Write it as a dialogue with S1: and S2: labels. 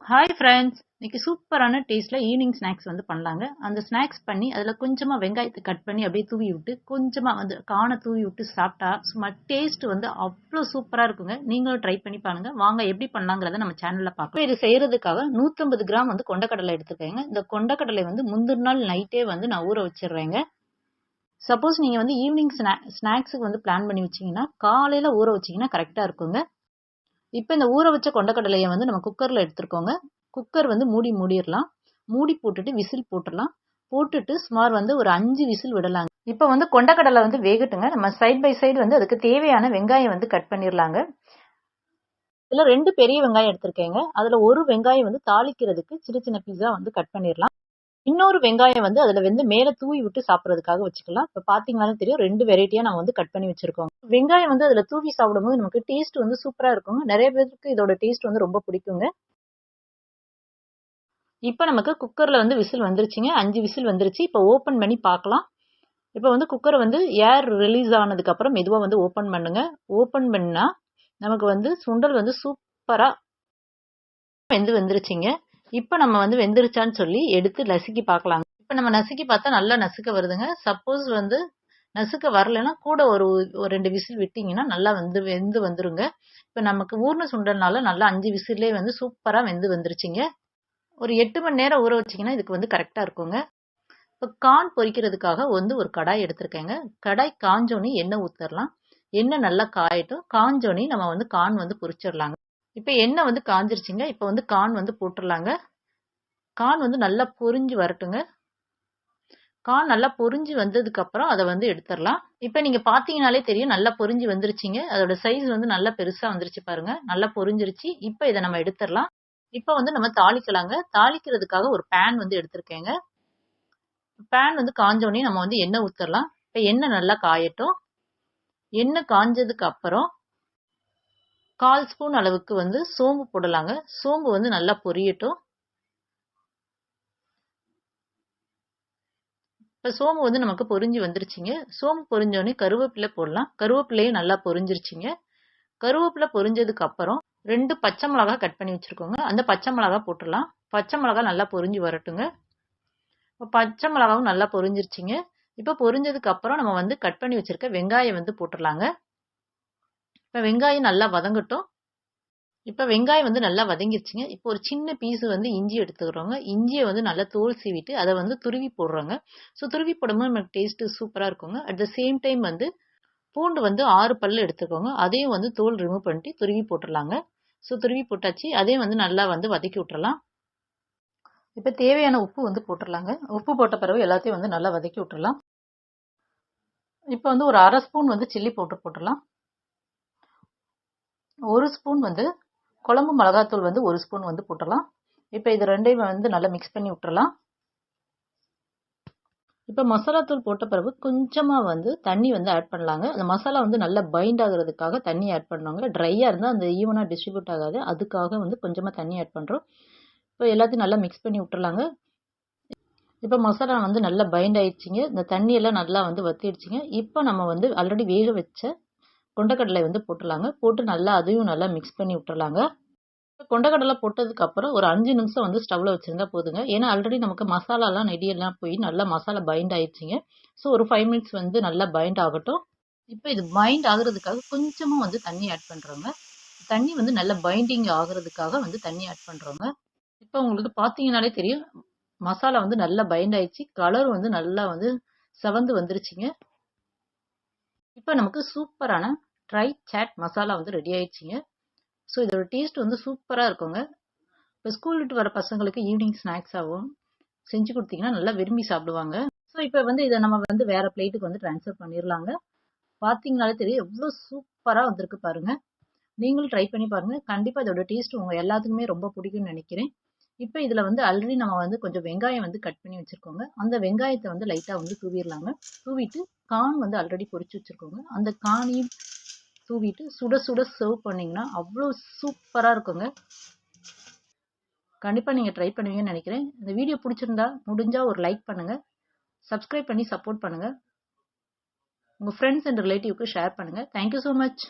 S1: Hi friends, இன்னைக்கு சூப்பரான டேஸ்ட்ல ஈவினிங் ஸ்நாக்ஸ் வந்து பண்ணலாங்க. அந்த ஸ்நாக்ஸ் பண்ணி அதில் கொஞ்சமா வெங்காயத்தை கட் பண்ணி அப்படியே தூவி விட்டு கொஞ்சமா வந்து காண தூவி விட்டு சாப்பிட்டா சும்மா டேஸ்ட் வந்து அவ்வளோ சூப்பரா இருக்குங்க. நீங்களும் ட்ரை பண்ணி பாருங்க. வாங்க எப்படி பண்ணலாங்கிறத நம்ம சேனல்ல பார்க்கலாம். இது செய்யறதுக்காக 150 கிராம் வந்து கொண்டக்கடலை எடுத்துக்கோங்க. இந்த கொண்டக்கடலை வந்து முந்தின நாள் நைட்டே வந்து நான் ஊற வச்சிடுறேங்க. சப்போஸ் நீங்க வந்து ஈவினிங் ஸ்நாக்ஸுக்கு வந்து பிளான் பண்ணி வச்சீங்கன்னா காலையில ஊற வச்சீங்கன்னா கரெக்டா இருக்குங்க. இப்போ இந்த ஊற வச்ச கொண்டக்கடலையை வந்து நம்ம குக்கரில் எடுத்துருக்கோங்க. குக்கர் வந்து மூடிடலாம். மூடி போட்டுட்டு விசில் போட்டுடலாம். போட்டுட்டு சுமார் வந்து ஒரு 5 விசில் விடலாங்க. இப்போ வந்து கொண்டக்கடலை வந்து வேகட்டுங்க. நம்ம சைட் பை சைடு வந்து அதுக்கு தேவையான வெங்காயம் வந்து கட் பண்ணிடலாங்க. இதில் 2 பெரிய வெங்காயம் எடுத்திருக்கேங்க. அதில் ஒரு வெங்காயம் வந்து தாளிக்கிறதுக்கு சின்ன சின்ன பீஸா வந்து கட் பண்ணிடலாம். இன்னொரு வெங்காயம் வந்து அதில் வந்து மேலே தூவி விட்டு சாப்பிட்றதுக்காக வச்சுக்கலாம். இப்போ பார்த்தீங்கன்னாலும் தெரியும் 2 வெரைட்டியாக நம்ம வந்து கட் பண்ணி வச்சிருக்கோம். வெங்காயம் வந்து அதில் தூவி சாப்பிடும்போது நமக்கு டேஸ்ட் வந்து சூப்பராக இருக்குங்க. நிறைய பேருக்கு இதோட டேஸ்ட் வந்து ரொம்ப பிடிக்குங்க. இப்போ நமக்கு குக்கரில் வந்து விசில் வந்துருச்சுங்க. 5 விசில் வந்துருச்சு. இப்போ ஓப்பன் பண்ணி பார்க்கலாம். இப்போ வந்து குக்கரை வந்து ஏர் ரிலீஸ் ஆனதுக்கப்புறம் மெதுவாக வந்து ஓப்பன் பண்ணுங்க. ஓப்பன் பண்ணால் நமக்கு வந்து சுண்டல் வந்து சூப்பராக வெந்துருச்சுங்க. இப்போ நம்ம வந்து வெந்துருச்சான்னு சொல்லி எடுத்து நசுக்கி பார்க்கலாங்க. இப்போ நம்ம நசுக்கி பார்த்தா நல்லா நசுக்க வருதுங்க. சப்போஸ் வந்து நசுக்க வரலைன்னா கூட ஒரு 2 விசில் விட்டிங்கன்னா நல்லா வெந்து வந்துருங்க. இப்போ நமக்கு ஊர்ன சுண்டல்னால நல்லா 5 விசில்லே வந்து சூப்பராக வந்துருச்சுங்க. ஒரு 8 மணி நேரம் ஊற வச்சிங்கன்னா இதுக்கு வந்து கரெக்டாக இருக்குங்க. இப்போ கார்ன் பொரிக்கிறதுக்காக வந்து ஒரு கடாய் எடுத்திருக்கேங்க. கடாய் காஞ்சோனி எண்ணெய் ஊற்றிடலாம். எண்ணெய் நல்லா காயட்டும். காஞ்சோனி நம்ம வந்து கார்ன் வந்து பொரிச்சிடலாங்க. இப்போ எண்ணெய் வந்து காஞ்சிருச்சுங்க. இப்போ வந்து கார்ன் வந்து போட்டுடலாங்க. கார்ன் வந்து நல்லா பொரிஞ்சு வரட்டுங்க. கார்ன் நல்லா பொரிஞ்சு வந்ததுக்கு அப்புறம் அதை வந்து எடுத்துடலாம். இப்போ நீங்க பாத்தீங்கன்னாலே தெரியும் நல்லா பொரிஞ்சு வந்துருச்சுங்க. அதோட சைஸ் வந்து நல்லா பெருசா வந்துருச்சு பாருங்க. நல்லா பொரிஞ்சிருச்சு. இப்போ இதை நம்ம எடுத்துடலாம். இப்போ வந்து நம்ம தாளிக்கலாங்க. தாளிக்கிறதுக்காக ஒரு பேன் வந்து எடுத்திருக்கேங்க. பேன் வந்து காஞ்சோடனே நம்ம வந்து எண்ணெய் ஊற்றிடலாம். இப்போ எண்ணெய் நல்லா காயட்டும். எண்ணெய் காஞ்சதுக்கு அப்புறம் 1/4 ஸ்பூன் அளவுக்கு வந்து சோம்பு போடலாங்க. சோம்பு வந்து நல்லா பொரியட்டும். இப்போ சோம்பு வந்து நமக்கு பொரிஞ்சு வந்துருச்சுங்க. சோம்பு பொரிஞ்சோடனே கருவேப்பிலை போடலாம். கருவேப்பிலையும் நல்லா பொரிஞ்சிருச்சுங்க. கருவேப்பிலை பொரிஞ்சதுக்கு அப்புறம் 2 பச்சை மிளகா கட் பண்ணி வச்சிருக்கோங்க. அந்த பச்சை மிளகா போட்டுடலாம். பச்சை மிளகா நல்லா பொரிஞ்சு வரட்டுங்க. இப்போ பச்சை மிளகாவும் நல்லா பொரிஞ்சிருச்சுங்க. இப்போ பொரிஞ்சதுக்கு அப்புறம் நம்ம வந்து கட் பண்ணி வச்சிருக்க வெங்காயம் வந்து போட்டுடலாங்க. இப்போ வெங்காயம் நல்லா வதங்கட்டும். இப்போ வெங்காயம் வந்து நல்லா வதங்கிருச்சுங்க. இப்போ ஒரு சின்ன பீஸ் வந்து இஞ்சி எடுத்துக்கிறோங்க. இஞ்சியை வந்து நல்லா தோல் சீவிட்டு அதை வந்து துருவி போடுறோங்க. ஸோ துருவி போடும்போது நமக்கு டேஸ்ட்டு சூப்பராக இருக்குங்க. அட் த சேம் டைம் வந்து பூண்டு வந்து 6 பல்லு எடுத்துக்கோங்க. அதையும் வந்து தோல் ரிமூவ் பண்ணிட்டு துருவி போட்டுடலாங்க. ஸோ துருவி போட்டாச்சு. அதையும் வந்து நல்லா வந்து வதக்கி விட்டுறலாம். இப்போ தேவையான உப்பு வந்து போட்டுடலாங்க. உப்பு போட்ட பிறகு எல்லாத்தையும் வந்து நல்லா வதக்கி விட்டுறலாம். இப்போ வந்து ஒரு 1/2 ஸ்பூன் வந்து சில்லி பவுடர் போட்டுடலாம். 1 ஸ்பூன் வந்து குழம்பு மிளகாத்தூள் வந்து 1 ஸ்பூன் வந்து போட்டுடலாம். இப்போ இது ரெண்டையும் வந்து நல்லா மிக்ஸ் பண்ணி விட்டுறலாம். இப்போ மசாலா தூள் போட்ட பிறகு கொஞ்சமாக வந்து தண்ணி வந்து ஆட் பண்ணலாங்க. அந்த மசாலா வந்து நல்லா பைண்ட் ஆகுறதுக்காக தண்ணி ஆட் பண்ணுவாங்க. ட்ரையாக இருந்தால் அந்த ஈவனாக டிஸ்ட்ரிபியூட் ஆகாது. அதுக்காக வந்து கொஞ்சமாக தண்ணி ஆட் பண்ணுறோம். இப்போ எல்லாத்தையும் நல்லா மிக்ஸ் பண்ணி விட்டுறலாங்க. இப்போ மசாலா வந்து நல்லா பைண்ட் ஆயிடுச்சுங்க. இந்த தண்ணியெல்லாம் நல்லா வந்து வத்திடுச்சுங்க. இப்போ நம்ம வந்து ஆல்ரெடி வேக வச்ச கொண்டக்கடலை வந்து போட்டுடலாங்க. போட்டு நல்லா அதையும் நல்லா மிக்ஸ் பண்ணி விட்டுறலாங்க. கொண்டக்கடலை போட்டதுக்கு அப்புறம் ஒரு 5 நிமிஷம் வந்து ஸ்டவ்ல வச்சிருந்தா போதுங்க. ஏன்னா ஆல்ரெடி நமக்கு மசாலாலாம் நெடியெல்லாம் போய் நல்லா மசாலா பைண்ட் ஆயிடுச்சுங்க. ஸோ ஒரு 5 மினிட்ஸ் வந்து நல்லா பைண்ட் ஆகட்டும். இப்போ இது பைண்ட் ஆகுறதுக்காக கொஞ்சமாக வந்து தண்ணி ஆட் பண்ணுறோங்க. தண்ணி வந்து நல்லா பைண்டிங் ஆகுறதுக்காக வந்து தண்ணி ஆட் பண்ணுறோங்க. இப்போ உங்களுக்கு பார்த்தீங்கன்னாலே தெரியும் மசாலா வந்து நல்லா பைண்ட் ஆயிடுச்சு. கலர் வந்து நல்லா வந்து செவந்து வந்துருச்சுங்க. இப்போ நமக்கு சூப்பரான ட்ரை சாட் மசாலா வந்து ரெடி ஆயிடுச்சுங்க. ஸோ இதோட டேஸ்ட் வந்து சூப்பராக இருக்குங்க. இப்போ ஸ்கூல் விட்டு வர பசங்களுக்கு ஈவினிங் ஸ்நாக்ஸாகவும் செஞ்சு கொடுத்தீங்கன்னா நல்லா விரும்பி சாப்பிடுவாங்க. ஸோ இப்போ வந்து இதை நம்ம வந்து வேற பிளேட்டுக்கு வந்து ட்ரான்ஸ்ஃபர் பண்ணிடலாங்க. பார்த்தீங்கனாலே தெரியும் எவ்வளோ சூப்பராக வந்திருக்கு பாருங்க. நீங்களும் ட்ரை பண்ணி பாருங்க. கண்டிப்பாக இதோட டேஸ்ட் உங்கள் எல்லாத்துக்குமே ரொம்ப பிடிக்கும்னு நினைக்கிறேன். இப்போ இதில் வந்து ஆல்ரெடி நம்ம வந்து கொஞ்சம் வெங்காயம் வந்து கட் பண்ணி வச்சுருக்கோங்க. அந்த வெங்காயத்தை வந்து லைட்டாக வந்து தூவிடலாங்க. தூவிட்டு கார்ன் வந்து ஆல்ரெடி பொரிச்சு வச்சுருக்கோங்க. அந்த கார்னையும் தூவிட்டு சுட சுட சர்வ் பண்ணிங்கன்னா அவ்வளோ சூப்பராக இருக்குங்க. கண்டிப்பாக நீங்கள் ட்ரை பண்ணுவீங்கன்னு நினைக்கிறேன். இந்த வீடியோ பிடிச்சிருந்தா முடிஞ்சால் ஒரு லைக் பண்ணுங்கள். சப்ஸ்கிரைப் பண்ணி சப்போர்ட் பண்ணுங்கள். உங்கள் ஃப்ரெண்ட்ஸ் அண்ட் ரிலேட்டிவ்க்கு ஷேர் பண்ணுங்கள். Thank you so much.